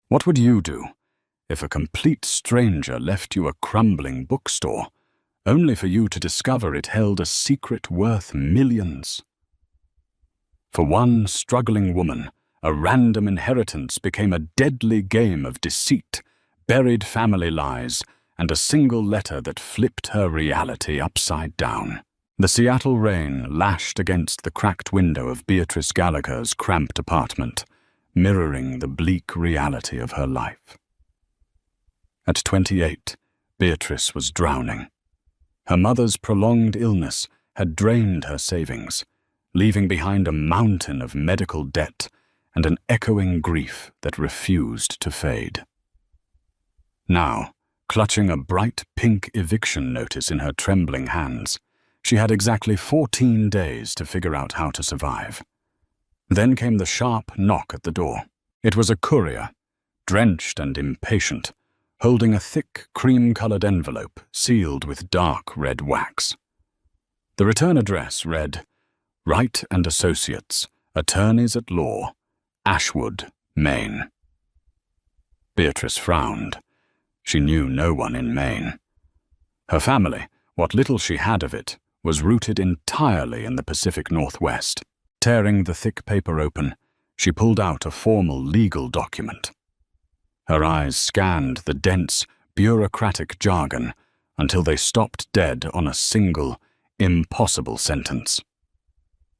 What would you do if a complete stranger left you a crumbling bookstore, only for you to discover it held a secret worth millions? For one struggling woman, a random inheritance became a deadly game of deceit, buried family lies, and a single letter that flipped her reality upside down. The Seattle rain lashed against the cracked window of Beatrice Gallagher's cramped apartment, mirroring the bleak reality of her life. At 28, Beatrice was drowning. Her mother's prolonged illness had drained her savings, leaving behind a mountain of medical debt and an echoing grief that refused to fade. Now, clutching a bright pink eviction notice in her trembling hands, she had exactly 14 days to figure out how to survive. Then came the sharp knock at the door. It was a courier, drenched and impatient, holding a thick, cream-colored envelope sealed with dark red wax. The return address read, Wright & Associates, Attorneys at Law, Ashwood, Maine. Beatrice frowned. She knew no one in Maine. Her family, what little she had of it, was rooted entirely in the Pacific Northwest. Tearing the thick paper open, she pulled out a formal legal document. Her eyes scanned the dense, bureaucratic jargon until they stopped dead on a single, impossible sentence.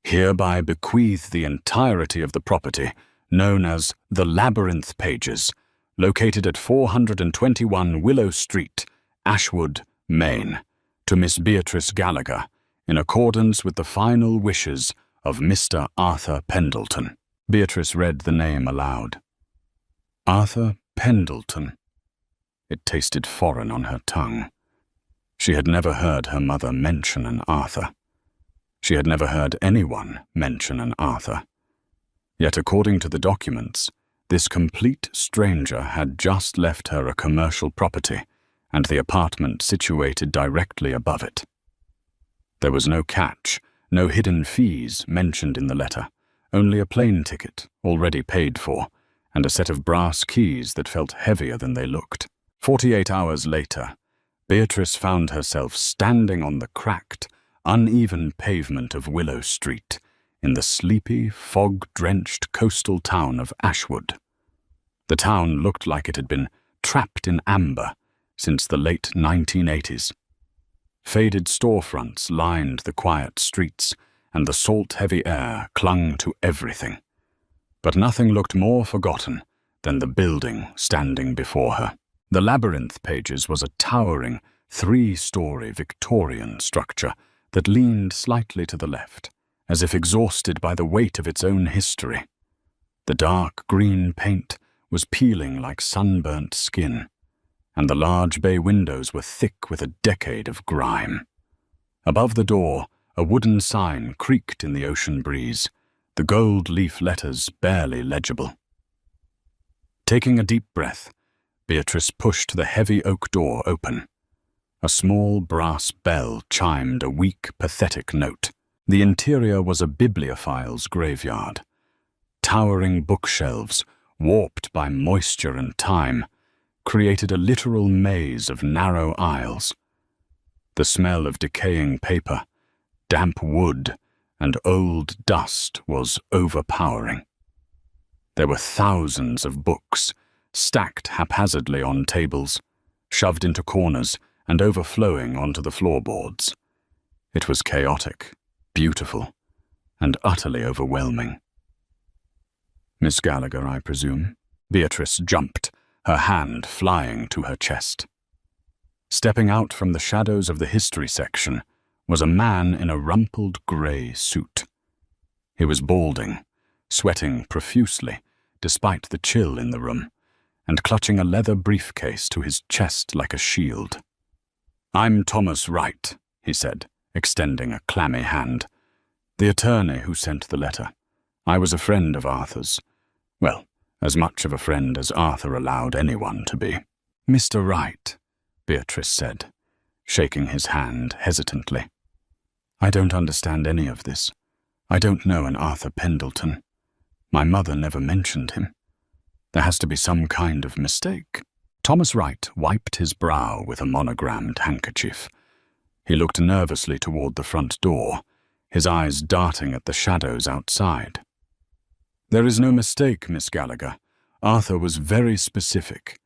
Hereby bequeath the entirety of the property, known as the Labyrinth Pages, located at 421 Willow Street, Ashwood, Maine, to Miss Beatrice Gallagher, in accordance with the final wishes of Mr. Arthur Pendleton. Beatrice read the name aloud. Arthur Pendleton. It tasted foreign on her tongue. She had never heard her mother mention an Arthur. She had never heard anyone mention an Arthur. Yet according to the documents, this complete stranger had just left her a commercial property and the apartment situated directly above it. There was no catch, no hidden fees mentioned in the letter, only a plane ticket, already paid for, and a set of brass keys that felt heavier than they looked. 48 hours later, Beatrice found herself standing on the cracked, uneven pavement of Willow Street, in the sleepy, fog-drenched coastal town of Ashwood. The town looked like it had been trapped in amber since the late 1980s. Faded storefronts lined the quiet streets, and the salt-heavy air clung to everything. But nothing looked more forgotten than the building standing before her. The Labyrinth Pages was a towering, 3-story Victorian structure that leaned slightly to the left, as if exhausted by the weight of its own history. The dark green paint was peeling like sunburnt skin, and the large bay windows were thick with a decade of grime. Above the door, a wooden sign creaked in the ocean breeze, the gold leaf letters barely legible. Taking a deep breath, Beatrice pushed the heavy oak door open. A small brass bell chimed a weak, pathetic note. The interior was a bibliophile's graveyard. Towering bookshelves, warped by moisture and time, created a literal maze of narrow aisles. The smell of decaying paper, damp wood, and old dust was overpowering. There were thousands of books, stacked haphazardly on tables, shoved into corners, and overflowing onto the floorboards. It was chaotic, beautiful, and utterly overwhelming. Miss Gallagher, I presume? Beatrice jumped, her hand flying to her chest. Stepping out from the shadows of the history section was a man in a rumpled grey suit. He was balding, sweating profusely, despite the chill in the room, and clutching a leather briefcase to his chest like a shield. I'm Thomas Wright, he said, extending a clammy hand. The attorney who sent the letter. I was a friend of Arthur's. Well, as much of a friend as Arthur allowed anyone to be. Mr. Wright, Beatrice said, shaking his hand hesitantly. I don't understand any of this. I don't know an Arthur Pendleton. My mother never mentioned him. There has to be some kind of mistake. Thomas Wright wiped his brow with a monogrammed handkerchief. He looked nervously toward the front door, his eyes darting at the shadows outside. There is no mistake, Miss Gallagher. Arthur was very specific.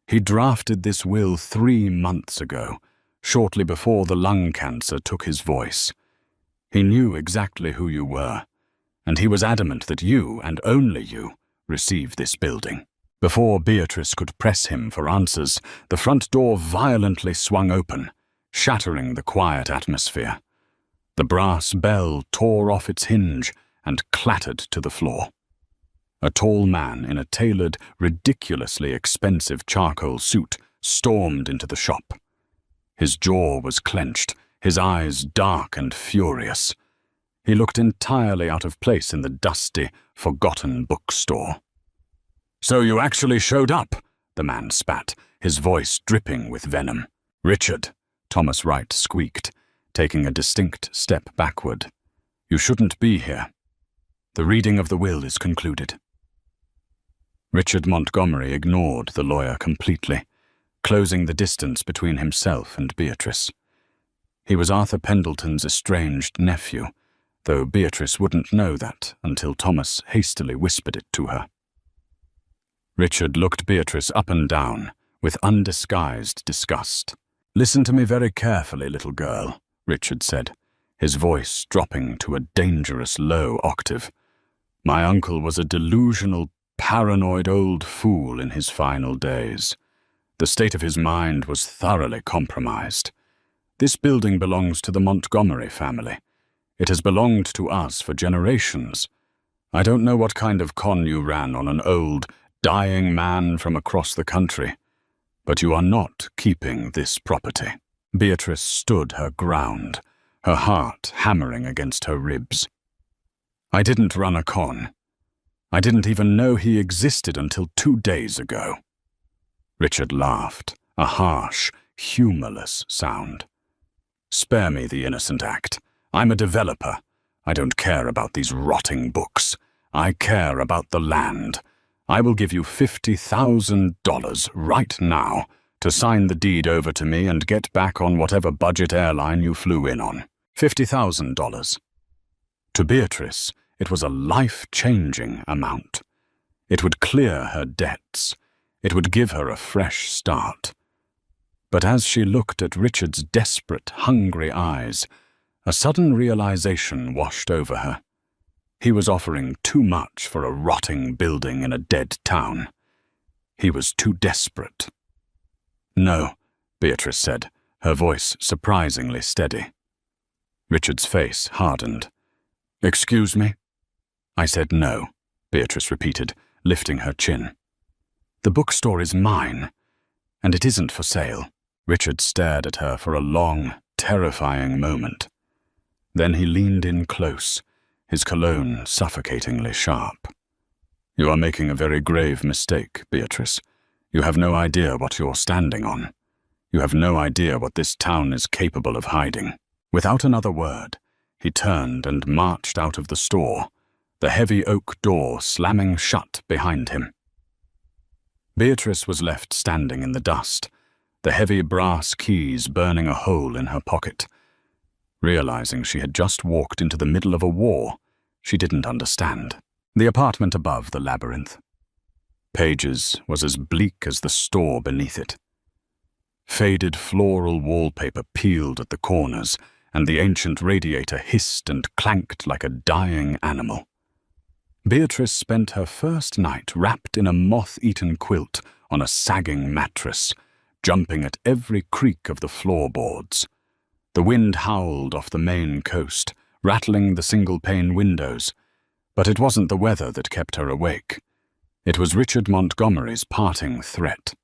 He drafted this will 3 months ago, shortly before the lung cancer took his voice. He knew exactly who you were, and he was adamant that you, and only you, receive this building. Before Beatrice could press him for answers, the front door violently swung open, shattering the quiet atmosphere. The brass bell tore off its hinge and clattered to the floor. A tall man in a tailored, ridiculously expensive charcoal suit stormed into the shop. His jaw was clenched, his eyes dark and furious. He looked entirely out of place in the dusty, forgotten bookstore. "So you actually showed up," the man spat, his voice dripping with venom. "Richard," Thomas Wright squeaked, taking a distinct step backward. "You shouldn't be here. The reading of the will is concluded." Richard Montgomery ignored the lawyer completely, closing the distance between himself and Beatrice. He was Arthur Pendleton's estranged nephew, though Beatrice wouldn't know that until Thomas hastily whispered it to her. Richard looked Beatrice up and down with undisguised disgust. "Listen to me very carefully, little girl," Richard said, his voice dropping to a dangerous low octave. "My uncle was a delusional, paranoid old fool in his final days. The state of his mind was thoroughly compromised. This building belongs to the Montgomery family. It has belonged to us for generations. I don't know what kind of con you ran on an old, dying man from across the country, but you are not keeping this property." Beatrice stood her ground, her heart hammering against her ribs. "I didn't run a con. I didn't even know he existed until 2 days ago." Richard laughed, a harsh, humorless sound. "Spare me the innocent act. I'm a developer. I don't care about these rotting books. I care about the land. I will give you $50,000 right now to sign the deed over to me and get back on whatever budget airline you flew in on. $50,000. To Beatrice, it was a life-changing amount. It would clear her debts. It would give her a fresh start. But as she looked at Richard's desperate, hungry eyes, a sudden realization washed over her. He was offering too much for a rotting building in a dead town. He was too desperate. "No," Beatrice said, her voice surprisingly steady. Richard's face hardened. "Excuse me?" "I said no," Beatrice repeated, lifting her chin. "The bookstore is mine, and it isn't for sale." Richard stared at her for a long, terrifying moment. Then he leaned in close, his cologne suffocatingly sharp. "You are making a very grave mistake, Beatrice. You have no idea what you're standing on. You have no idea what this town is capable of hiding." Without another word, he turned and marched out of the store, the heavy oak door slamming shut behind him. Beatrice was left standing in the dust, the heavy brass keys burning a hole in her pocket. Realizing she had just walked into the middle of a war, she didn't understand. The apartment above the labyrinth. Pages was as bleak as the store beneath it. Faded floral wallpaper peeled at the corners, and the ancient radiator hissed and clanked like a dying animal. Beatrice spent her first night wrapped in a moth-eaten quilt on a sagging mattress, jumping at every creak of the floorboards. The wind howled off the Maine coast, rattling the single-pane windows, but it wasn't the weather that kept her awake. It was Richard Montgomery's parting threat.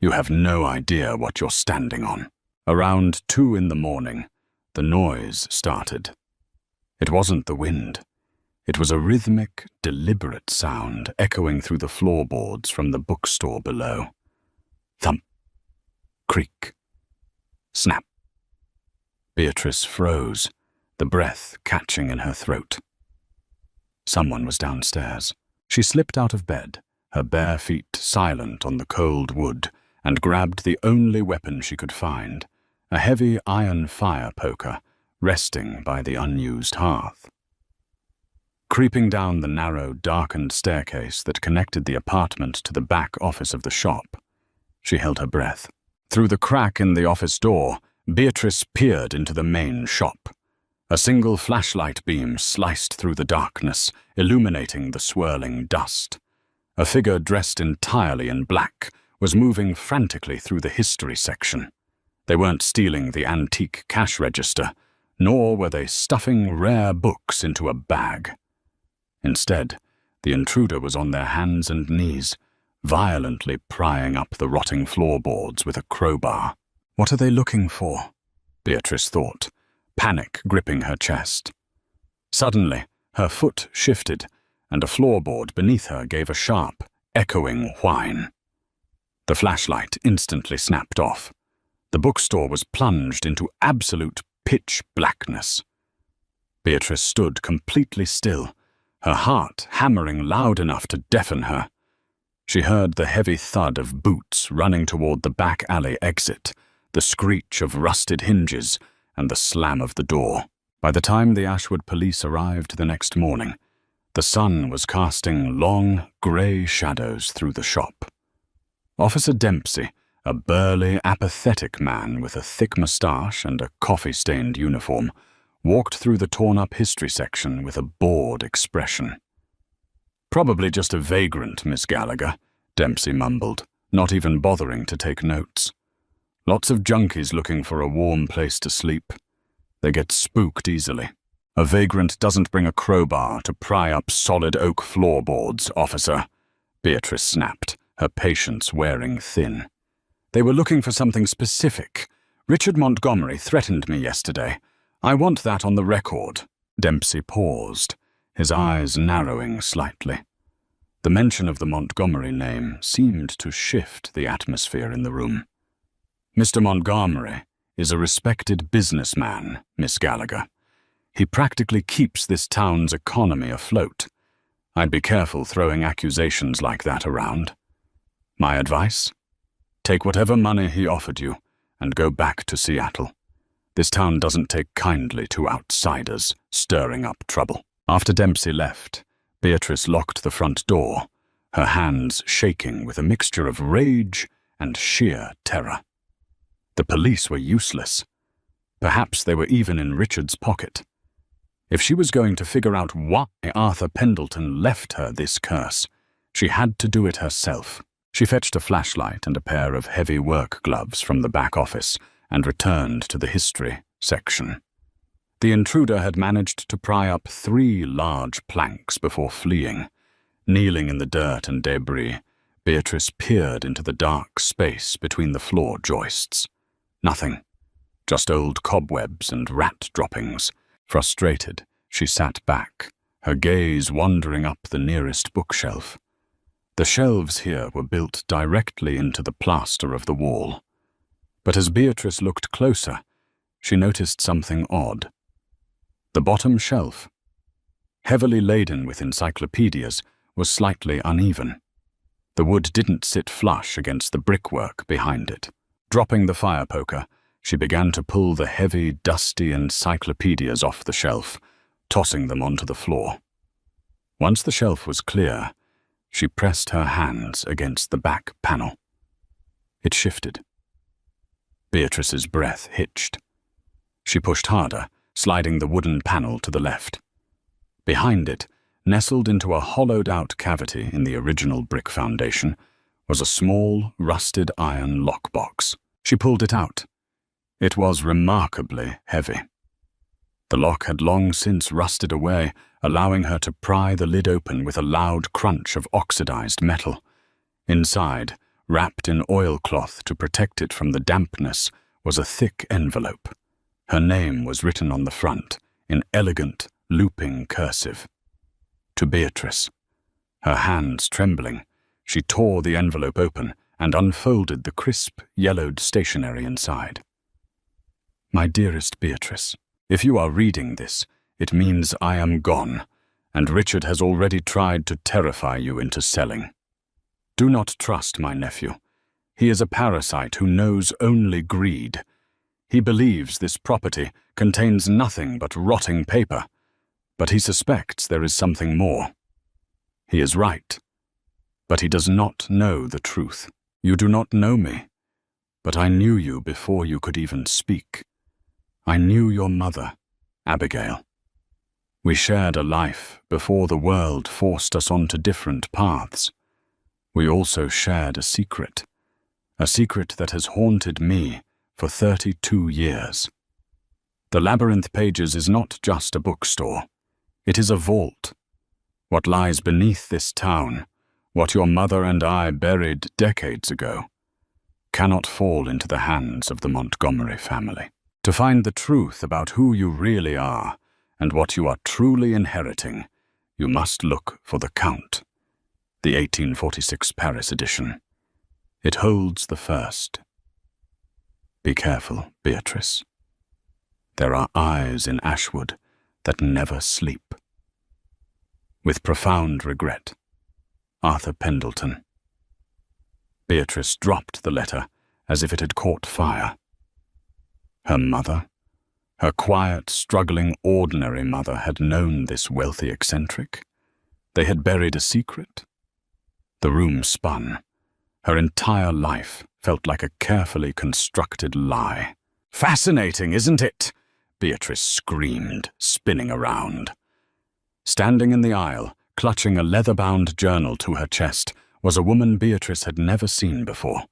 "You have no idea what you're standing on." Around 2 in the morning, the noise started. It wasn't the wind. It was a rhythmic, deliberate sound echoing through the floorboards from the bookstore below. Thump. Creak. Snap. Beatrice froze, the breath catching in her throat. Someone was downstairs. She slipped out of bed, her bare feet silent on the cold wood, and grabbed the only weapon she could find, a heavy iron fire poker, resting by the unused hearth. Creeping down the narrow, darkened staircase that connected the apartment to the back office of the shop, she held her breath. Through the crack in the office door, Beatrice peered into the main shop. A single flashlight beam sliced through the darkness, illuminating the swirling dust. A figure dressed entirely in black was moving frantically through the history section. They weren't stealing the antique cash register, nor were they stuffing rare books into a bag. Instead, the intruder was on their hands and knees, violently prying up the rotting floorboards with a crowbar. What are they looking for? Beatrice thought, panic gripping her chest. Suddenly, her foot shifted, and a floorboard beneath her gave a sharp, echoing whine. The flashlight instantly snapped off. The bookstore was plunged into absolute pitch blackness. Beatrice stood completely still, her heart hammering loud enough to deafen her. She heard the heavy thud of boots running toward the back alley exit, the screech of rusted hinges, and the slam of the door. By the time the Ashwood police arrived the next morning, the sun was casting long, grey shadows through the shop. Officer Dempsey, a burly, apathetic man with a thick moustache and a coffee-stained uniform, walked through the torn-up history section with a bored expression. "Probably just a vagrant, Miss Gallagher," Dempsey mumbled, not even bothering to take notes. "Lots of junkies looking for a warm place to sleep. They get spooked easily. A vagrant doesn't bring a crowbar to pry up solid oak floorboards, officer," Beatrice snapped, her patience wearing thin. "They were looking for something specific. Richard Montgomery threatened me yesterday. I want that on the record." Dempsey paused, his eyes narrowing slightly. The mention of the Montgomery name seemed to shift the atmosphere in the room. "Mr. Montgomery is a respected businessman, Miss Gallagher. He practically keeps this town's economy afloat. I'd be careful throwing accusations like that around. My advice? Take whatever money he offered you and go back to Seattle. This town doesn't take kindly to outsiders stirring up trouble." After Dempsey left, Beatrice locked the front door, her hands shaking with a mixture of rage and sheer terror. The police were useless. Perhaps they were even in Richard's pocket. If she was going to figure out why Arthur Pendleton left her this curse, she had to do it herself. She fetched a flashlight and a pair of heavy work gloves from the back office and returned to the history section. The intruder had managed to pry up 3 large planks before fleeing. Kneeling in the dirt and debris, Beatrice peered into the dark space between the floor joists. Nothing. Just old cobwebs and rat droppings. Frustrated, she sat back, her gaze wandering up the nearest bookshelf. The shelves here were built directly into the plaster of the wall. But as Beatrice looked closer, she noticed something odd. The bottom shelf, heavily laden with encyclopedias, was slightly uneven. The wood didn't sit flush against the brickwork behind it. Dropping the fire poker, she began to pull the heavy, dusty encyclopedias off the shelf, tossing them onto the floor. Once the shelf was clear, she pressed her hands against the back panel. It shifted. Beatrice's breath hitched. She pushed harder, sliding the wooden panel to the left. Behind it, nestled into a hollowed-out cavity in the original brick foundation, was a small, rusted iron lockbox. She pulled it out. It was remarkably heavy. The lock had long since rusted away, allowing her to pry the lid open with a loud crunch of oxidized metal. Inside, wrapped in oilcloth to protect it from the dampness, was a thick envelope. Her name was written on the front, in elegant, looping cursive. To Beatrice. Her hands trembling, she tore the envelope open and unfolded the crisp, yellowed stationery inside. "My dearest Beatrice, if you are reading this, it means I am gone, and Richard has already tried to terrify you into selling. Do not trust my nephew. He is a parasite who knows only greed. He believes this property contains nothing but rotting paper, but he suspects there is something more. He is right, but he does not know the truth. You do not know me, but I knew you before you could even speak. I knew your mother, Abigail. We shared a life before the world forced us onto different paths. We also shared a secret that has haunted me for 32 years. The Labyrinth Pages is not just a bookstore. It is a vault. What lies beneath this town, what your mother and I buried decades ago, cannot fall into the hands of the Montgomery family. To find the truth about who you really are and what you are truly inheriting, you must look for The Count, the 1846 Paris edition. It holds the first. Be careful, Beatrice. There are eyes in Ashwood that never sleep. With profound regret, Arthur Pendleton. Beatrice dropped the letter as if it had caught fire. Her mother, her quiet, struggling, ordinary mother, had known this wealthy eccentric. They had buried a secret. The room spun. Her entire life felt like a carefully constructed lie. "Fascinating, isn't it?" Beatrice screamed, spinning around. Standing in the aisle, clutching a leather-bound journal to her chest, was a woman Beatrice had never seen before.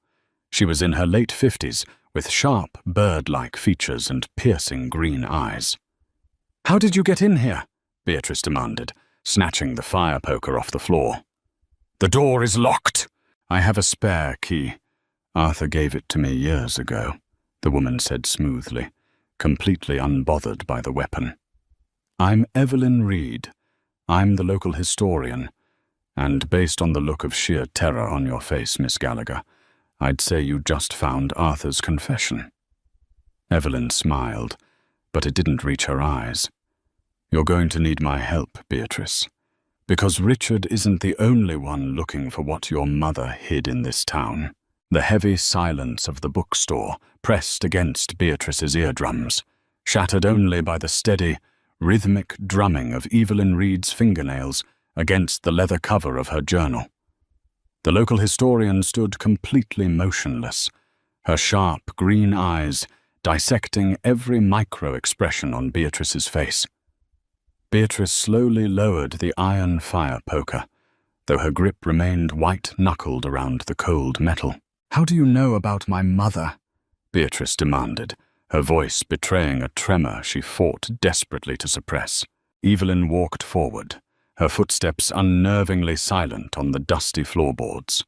She was in her late 50s, with sharp, bird-like features and piercing green eyes. "How did you get in here?" Beatrice demanded, snatching the fire poker off the floor. "The door is locked." "I have a spare key. Arthur gave it to me years ago," the woman said smoothly, completely unbothered by the weapon. "I'm Evelyn Reed. I'm the local historian, and based on the look of sheer terror on your face, Miss Gallagher, I'd say you just found Arthur's confession." Evelyn smiled, but it didn't reach her eyes. "You're going to need my help, Beatrice, because Richard isn't the only one looking for what your mother hid in this town." The heavy silence of the bookstore pressed against Beatrice's eardrums, shattered only by the steady, rhythmic drumming of Evelyn Reed's fingernails against the leather cover of her journal. The local historian stood completely motionless, her sharp green eyes dissecting every micro-expression on Beatrice's face. Beatrice slowly lowered the iron fire poker, though her grip remained white-knuckled around the cold metal. "How do you know about my mother?" Beatrice demanded, her voice betraying a tremor she fought desperately to suppress. Evelyn walked forward, her footsteps unnervingly silent on the dusty floorboards.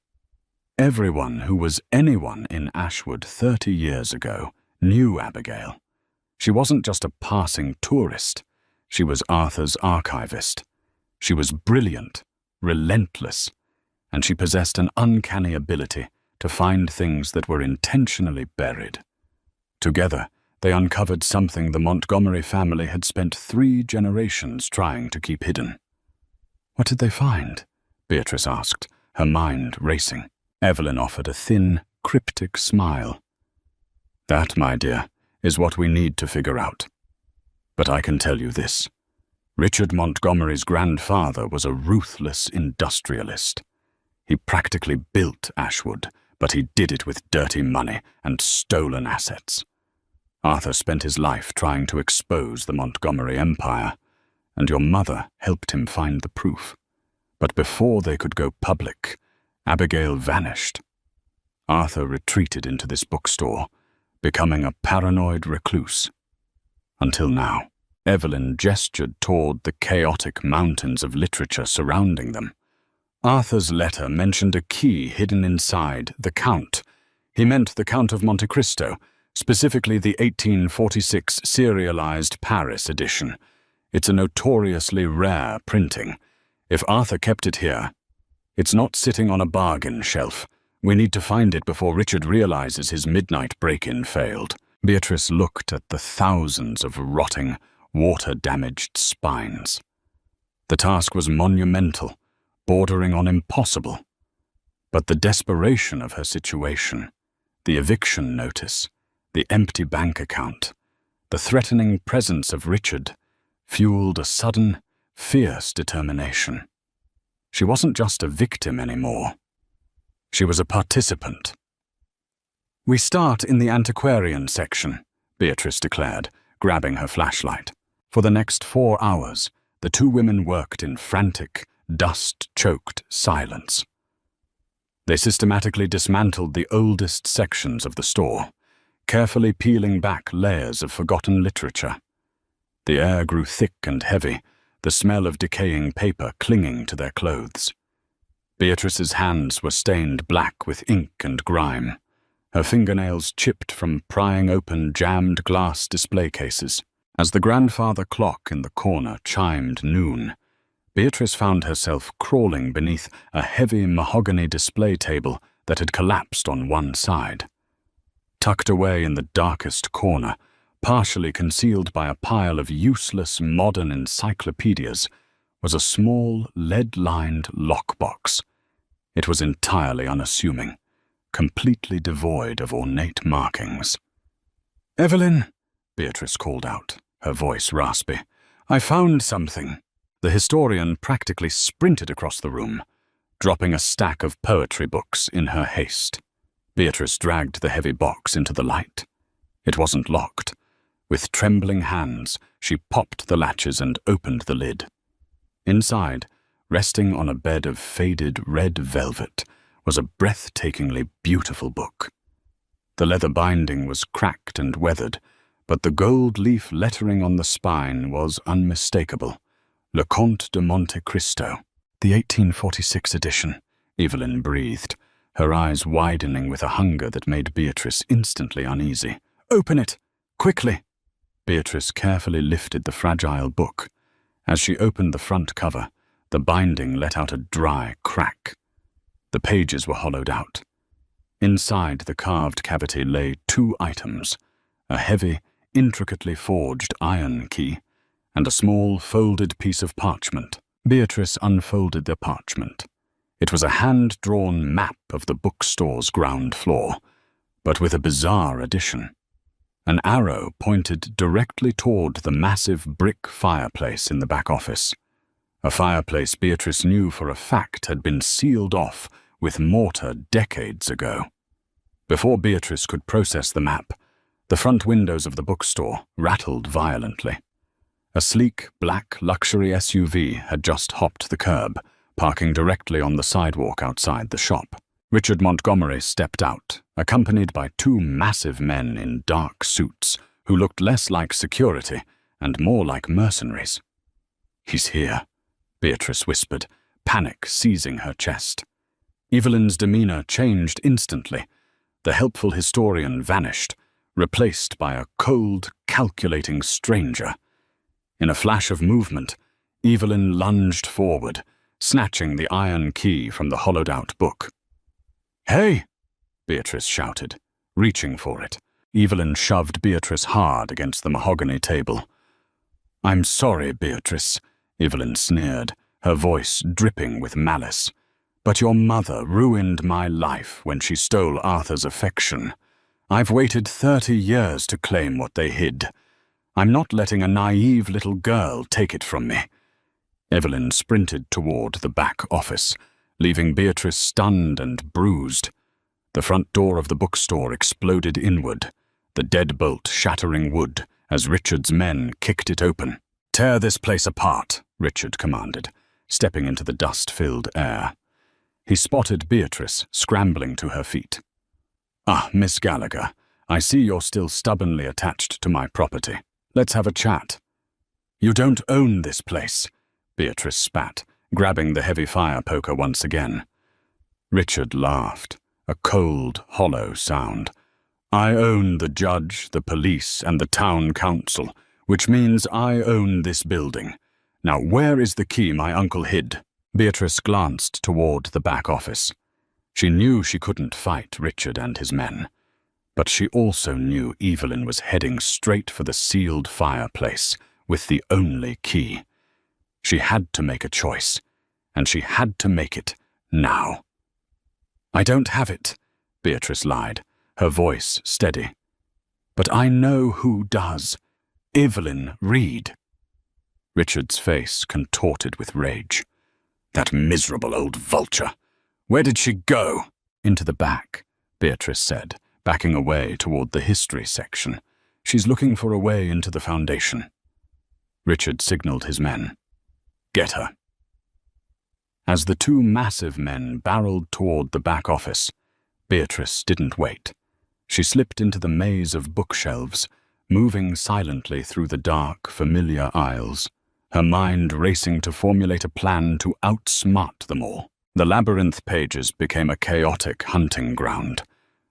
Everyone who was anyone in Ashwood 30 years ago knew Abigail. She wasn't just a passing tourist. She was Arthur's archivist. She was brilliant, relentless, and she possessed an uncanny ability to find things that were intentionally buried. Together, they uncovered something the Montgomery family had spent 3 generations trying to keep hidden. "What did they find?" Beatrice asked, her mind racing. Evelyn offered a thin, cryptic smile. "That, my dear, is what we need to figure out. But I can tell you this. Richard Montgomery's grandfather was a ruthless industrialist. He practically built Ashwood, but he did it with dirty money and stolen assets. Arthur spent his life trying to expose the Montgomery Empire, and your mother helped him find the proof. But before they could go public, Abigail vanished. Arthur retreated into this bookstore, becoming a paranoid recluse. Until now." Evelyn gestured toward the chaotic mountains of literature surrounding them. "Arthur's letter mentioned a key hidden inside The Count. He meant The Count of Monte Cristo, specifically the 1846 serialized Paris edition. It's a notoriously rare printing. If Arthur kept it here, it's not sitting on a bargain shelf. We need to find it before Richard realizes his midnight break-in failed." Beatrice looked at the thousands of rotting, water-damaged spines. The task was monumental, bordering on impossible. But the desperation of her situation, the eviction notice, the empty bank account, the threatening presence of Richard, fueled a sudden, fierce determination. She wasn't just a victim anymore. She was a participant. "We start in the antiquarian section," Beatrice declared, grabbing her flashlight. For the next 4 hours, the two women worked in frantic, dust-choked silence. They systematically dismantled the oldest sections of the store, carefully peeling back layers of forgotten literature. The air grew thick and heavy, the smell of decaying paper clinging to their clothes. Beatrice's hands were stained black with ink and grime, her fingernails chipped from prying open jammed glass display cases. As the grandfather clock in the corner chimed noon, Beatrice found herself crawling beneath a heavy mahogany display table that had collapsed on one side. Tucked away in the darkest corner, partially concealed by a pile of useless modern encyclopedias, was a small, lead-lined lockbox. It was entirely unassuming, completely devoid of ornate markings. "Evelyn," Beatrice called out, her voice raspy, "I found something." The historian practically sprinted across the room, dropping a stack of poetry books in her haste. Beatrice dragged the heavy box into the light. It wasn't locked. With trembling hands, she popped the latches and opened the lid. Inside, resting on a bed of faded red velvet, was a breathtakingly beautiful book. The leather binding was cracked and weathered, but the gold leaf lettering on the spine was unmistakable. Le Comte de Monte Cristo. "The 1846 edition," Evelyn breathed, her eyes widening with a hunger that made Beatrice instantly uneasy. "Open it! Quickly!" Beatrice carefully lifted the fragile book. As she opened the front cover, the binding let out a dry crack. The pages were hollowed out. Inside the carved cavity lay 2 items, a heavy, intricately forged iron key, and a small, folded piece of parchment. Beatrice unfolded the parchment. It was a hand-drawn map of the bookstore's ground floor, but with a bizarre addition. An arrow pointed directly toward the massive brick fireplace in the back office. A fireplace Beatrice knew for a fact had been sealed off with mortar decades ago. Before Beatrice could process the map, the front windows of the bookstore rattled violently. A sleek, black luxury SUV had just hopped the curb, parking directly on the sidewalk outside the shop. Richard Montgomery stepped out, accompanied by 2 massive men in dark suits who looked less like security and more like mercenaries. "He's here," Beatrice whispered, panic seizing her chest. Evelyn's demeanor changed instantly. The helpful historian vanished, replaced by a cold, calculating stranger. In a flash of movement, Evelyn lunged forward, snatching the iron key from the hollowed-out book. "Hey!" Beatrice shouted, reaching for it. Evelyn shoved Beatrice hard against the mahogany table. "I'm sorry, Beatrice," Evelyn sneered, her voice dripping with malice. "But your mother ruined my life when she stole Arthur's affection. I've waited 30 years to claim what they hid. I'm not letting a naive little girl take it from me." Evelyn sprinted toward the back office, leaving Beatrice stunned and bruised. The front door of the bookstore exploded inward, the deadbolt shattering wood as Richard's men kicked it open. "Tear this place apart," Richard commanded, stepping into the dust-filled air. He spotted Beatrice scrambling to her feet. "Ah, Miss Gallagher, I see you're still stubbornly attached to my property. Let's have a chat." "You don't own this place," Beatrice spat, grabbing the heavy fire poker once again. Richard laughed, a cold, hollow sound. "I own the judge, the police, and the town council, which means I own this building. Now where is the key my uncle hid?" Beatrice glanced toward the back office. She knew she couldn't fight Richard and his men, but she also knew Evelyn was heading straight for the sealed fireplace with the only key. She had to make a choice, and she had to make it now. "I don't have it," Beatrice lied, her voice steady. "But I know who does. Evelyn Reed." Richard's face contorted with rage. "That miserable old vulture. Where did she go?" "Into the back," Beatrice said, backing away toward the history section. "She's looking for a way into the foundation." Richard signaled his men. "Get her." As the two massive men barreled toward the back office, Beatrice didn't wait. She slipped into the maze of bookshelves, moving silently through the dark, familiar aisles, her mind racing to formulate a plan to outsmart them all. The labyrinth pages became a chaotic hunting ground.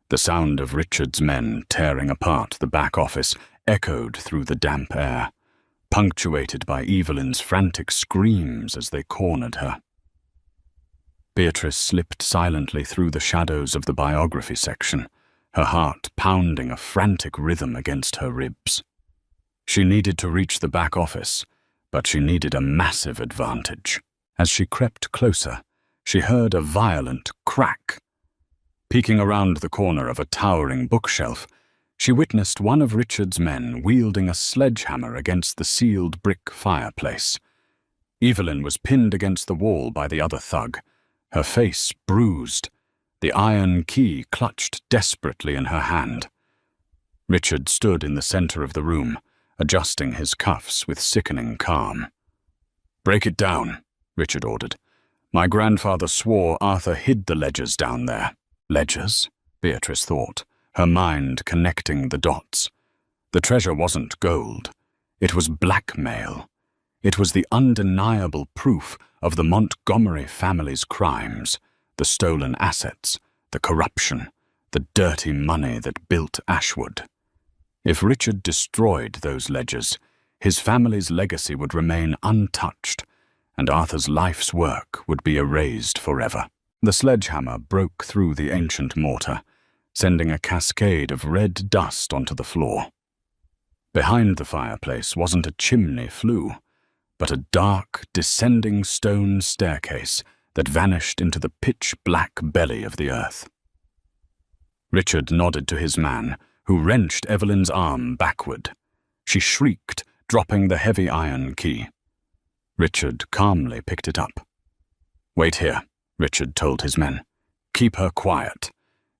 The sound of Richard's men tearing apart the back office echoed through the damp air, punctuated by Evelyn's frantic screams as they cornered her. Beatrice slipped silently through the shadows of the biography section, her heart pounding a frantic rhythm against her ribs. She needed to reach the back office, but she needed a massive advantage. As she crept closer, she heard a violent crack. Peeking around the corner of a towering bookshelf, she witnessed one of Richard's men wielding a sledgehammer against the sealed brick fireplace. Evelyn was pinned against the wall by the other thug, her face bruised, the iron key clutched desperately in her hand. Richard stood in the center of the room, adjusting his cuffs with sickening calm. "Break it down," Richard ordered. "My grandfather swore Arthur hid the ledgers down there." Ledgers? Beatrice thought, her mind connecting the dots. The treasure wasn't gold. It was blackmail. It was the undeniable proof of the Montgomery family's crimes, the stolen assets, the corruption, the dirty money that built Ashwood. If Richard destroyed those ledgers, his family's legacy would remain untouched, and Arthur's life's work would be erased forever. The sledgehammer broke through the ancient mortar, sending a cascade of red dust onto the floor. Behind the fireplace wasn't a chimney flue, but a dark, descending stone staircase that vanished into the pitch-black belly of the earth. Richard nodded to his man, who wrenched Evelyn's arm backward. She shrieked, dropping the heavy iron key. Richard calmly picked it up. "Wait here," Richard told his men. "Keep her quiet.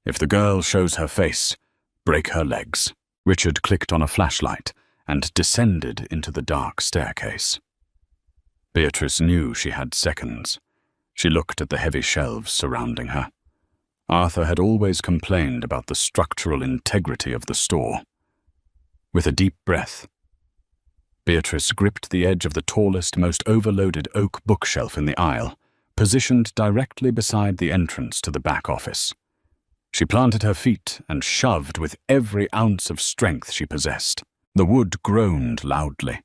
If the girl shows her face, break her legs." Richard clicked on a flashlight and descended into the dark staircase. Beatrice knew she had seconds. She looked at the heavy shelves surrounding her. Arthur had always complained about the structural integrity of the store. With a deep breath, Beatrice gripped the edge of the tallest, most overloaded oak bookshelf in the aisle, positioned directly beside the entrance to the back office. She planted her feet and shoved with every ounce of strength she possessed. The wood groaned loudly.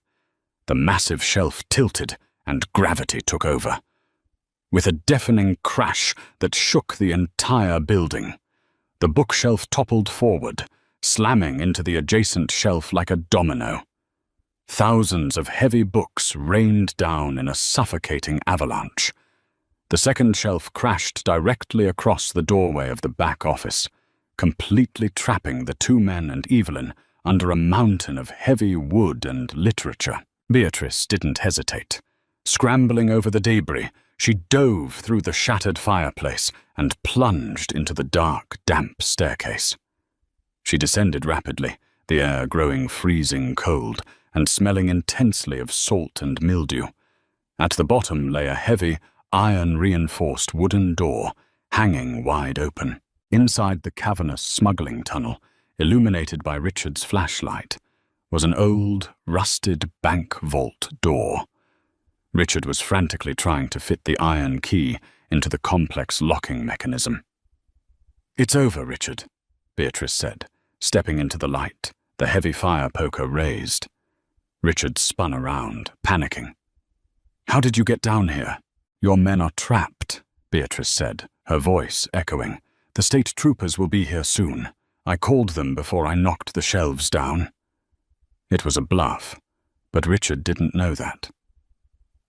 The massive shelf tilted, and gravity took over. With a deafening crash that shook the entire building, the bookshelf toppled forward, slamming into the adjacent shelf like a domino. Thousands of heavy books rained down in a suffocating avalanche. The second shelf crashed directly across the doorway of the back office, completely trapping the two men and Evelyn under a mountain of heavy wood and literature. Beatrice didn't hesitate. Scrambling over the debris, she dove through the shattered fireplace and plunged into the dark, damp staircase. She descended rapidly, the air growing freezing cold and smelling intensely of salt and mildew. At the bottom lay a heavy, iron-reinforced wooden door, hanging wide open. Inside the cavernous smuggling tunnel, illuminated by Richard's flashlight, was an old, rusted bank vault door. Richard was frantically trying to fit the iron key into the complex locking mechanism. "It's over, Richard," Beatrice said, stepping into the light, the heavy fire poker raised. Richard spun around, panicking. "How did you get down here?" "Your men are trapped," Beatrice said, her voice echoing. "The state troopers will be here soon. I called them before I knocked the shelves down." It was a bluff, but Richard didn't know that.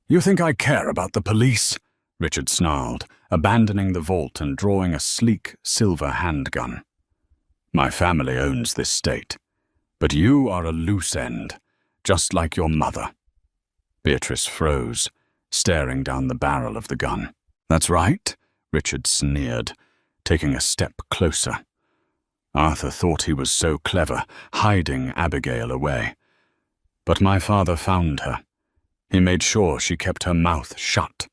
"You think I care about the police?" Richard snarled, abandoning the vault and drawing a sleek silver handgun. "My family owns this state, but you are a loose end, just like your mother." Beatrice froze, staring down the barrel of the gun. "That's right," Richard sneered, taking a step closer. Arthur thought he was so clever, hiding Abigail away. But my father found her. He made sure she kept her mouth shut.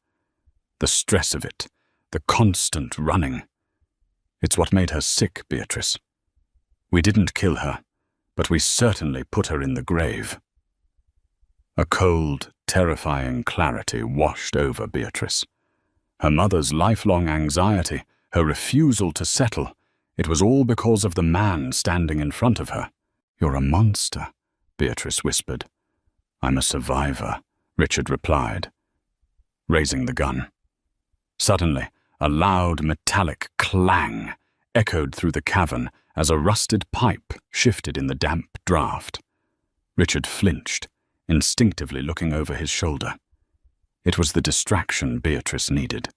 The stress of it, the constant running. It's what made her sick, Beatrice. We didn't kill her, but we certainly put her in the grave. A cold, terrifying clarity washed over Beatrice. Her mother's lifelong anxiety, her refusal to settle, it was all because of the man standing in front of her. "You're a monster," Beatrice whispered. "I'm a survivor," Richard replied, raising the gun. Suddenly, a loud metallic clang echoed through the cavern as a rusted pipe shifted in the damp draught. Richard flinched, instinctively looking over his shoulder. It was the distraction Beatrice needed.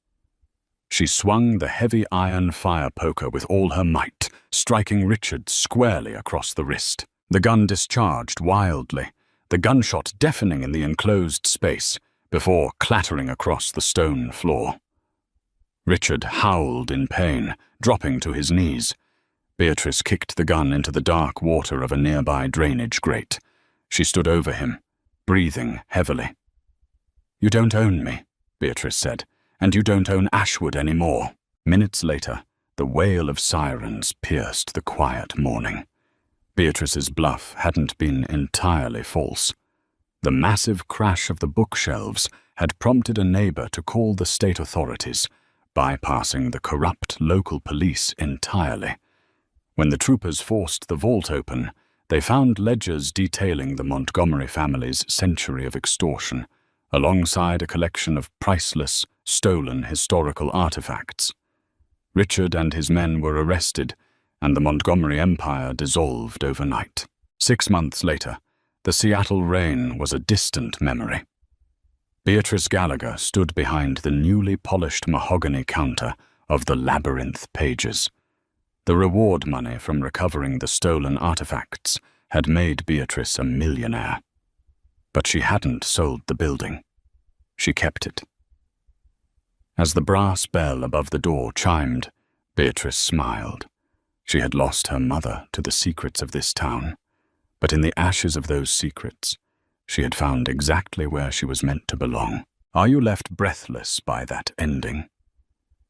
She swung the heavy iron fire poker with all her might, striking Richard squarely across the wrist. The gun discharged wildly, the gunshot deafening in the enclosed space, before clattering across the stone floor. Richard howled in pain, dropping to his knees. Beatrice kicked the gun into the dark water of a nearby drainage grate. She stood over him, breathing heavily. "You don't own me," Beatrice said, "and you don't own Ashwood anymore." Minutes later, the wail of sirens pierced the quiet morning. Beatrice's bluff hadn't been entirely false. The massive crash of the bookshelves had prompted a neighbor to call the state authorities, bypassing the corrupt local police entirely. When the troopers forced the vault open, they found ledgers detailing the Montgomery family's century of extortion, alongside a collection of priceless, stolen historical artifacts. Richard and his men were arrested, and the Montgomery Empire dissolved overnight. 6 months later, the Seattle rain was a distant memory. Beatrice Gallagher stood behind the newly polished mahogany counter of the labyrinth pages. The reward money from recovering the stolen artifacts had made Beatrice a millionaire. But she hadn't sold the building. She kept it. As the brass bell above the door chimed, Beatrice smiled. She had lost her mother to the secrets of this town, but in the ashes of those secrets, she had found exactly where she was meant to belong. Are you left breathless by that ending?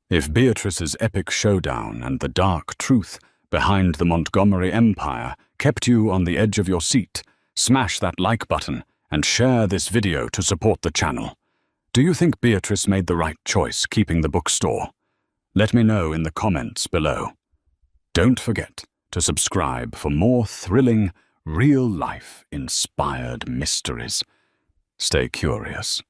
If Beatrice's epic showdown and the dark truth behind the Montgomery Empire kept you on the edge of your seat, smash that like button and share this video to support the channel. Do you think Beatrice made the right choice keeping the bookstore? Let me know in the comments below. Don't forget to subscribe for more thrilling, real-life inspired mysteries. Stay curious.